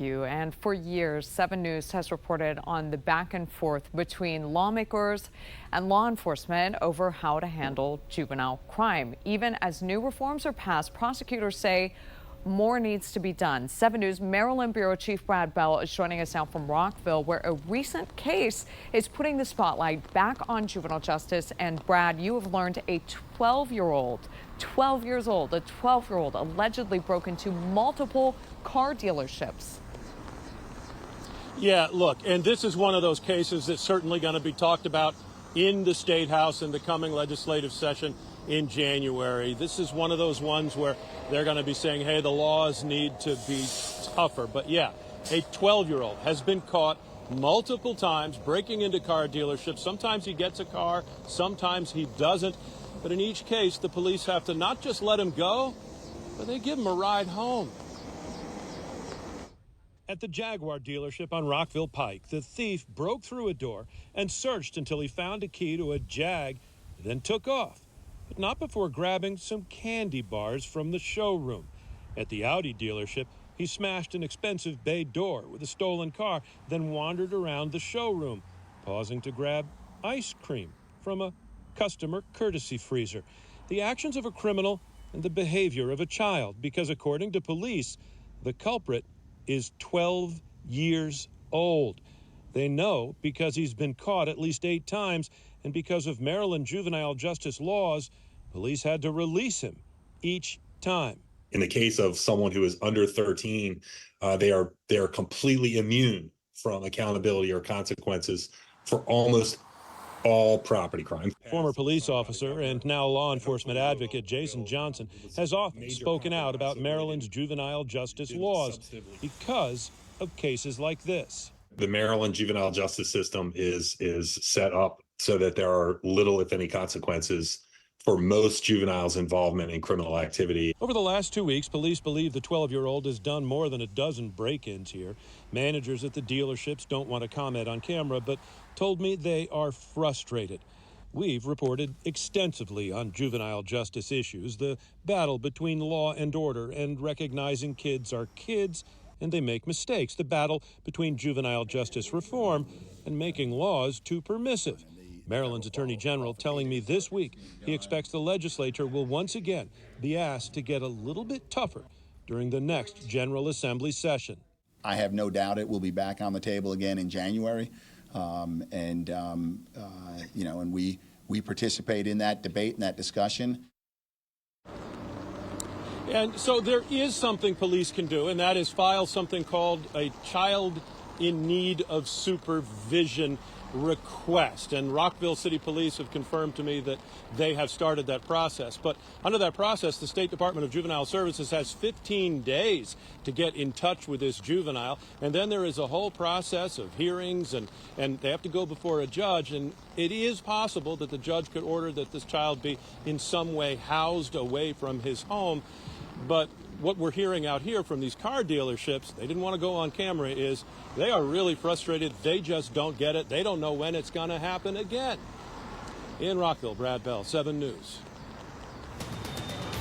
And for years, 7 News has reported on the back and forth between lawmakers and law enforcement over how to handle juvenile crime. Even as new reforms are passed, prosecutors say more needs to be done. 7 News Maryland Bureau Chief Brad Bell is joining us now from Rockville, where a recent case is putting the spotlight back on juvenile justice. And Brad, you have learned a 12 years old allegedly broke into multiple car dealerships. Yeah, look, and this is one of those cases that's certainly going to be talked about in the State House in the coming legislative session in January. This is one of those ones where they're going to be saying, hey, the laws need to be tougher. But yeah, a 12-year-old has been caught multiple times breaking into car dealerships. Sometimes he gets a car, sometimes he doesn't. But in each case, the police have to not just let him go, but they give him a ride home. At the Jaguar dealership on Rockville Pike, the thief broke through a door and searched until he found a key to a Jag, then took off, but not before grabbing some candy bars from the showroom. At the Audi dealership, he smashed an expensive bay door with a stolen car, then wandered around the showroom, pausing to grab ice cream from a customer courtesy freezer. The actions of a criminal and the behavior of a child, because according to police, the culprit is 12 years old. They know because he's been caught at least 8 times, and because of Maryland juvenile justice laws, police had to release him each time. In the case of someone who is under 13, they are completely immune from accountability or consequences for almost all property crime. Former police officer and now law enforcement advocate Jason Johnson has often spoken out about Maryland's juvenile justice laws because of cases like this. The Maryland juvenile justice system is set up so that there are little, if any, consequences for most juveniles' involvement in criminal activity. Over the last 2 weeks, police believe the 12-year-old has done more than a dozen break-ins here. Managers at the dealerships don't want to comment on camera, but told me they are frustrated. We've reported extensively on juvenile justice issues, the battle between law and order and recognizing kids are kids and they make mistakes, the battle between juvenile justice reform and making laws too permissive. Maryland's Attorney General telling me this week he expects the legislature will once again be asked to get a little bit tougher during the next General Assembly session. I have no doubt it will be back on the table again in January. And we participate in that debate and that discussion. And so there is something police can do, and that is file something called a child in need of supervision request. And Rockville City Police have confirmed to me that they have started that process. But under that process, the State Department of Juvenile Services has 15 days to get in touch with this juvenile. And then there is a whole process of hearings, and they have to go before a judge. And it is possible that the judge could order that this child be in some way housed away from his home. But what we're hearing out here from these car dealerships, they didn't want to go on camera, is they are really frustrated. They just don't get it. They don't know when it's going to happen again. In Rockville, Brad Bell, 7 News.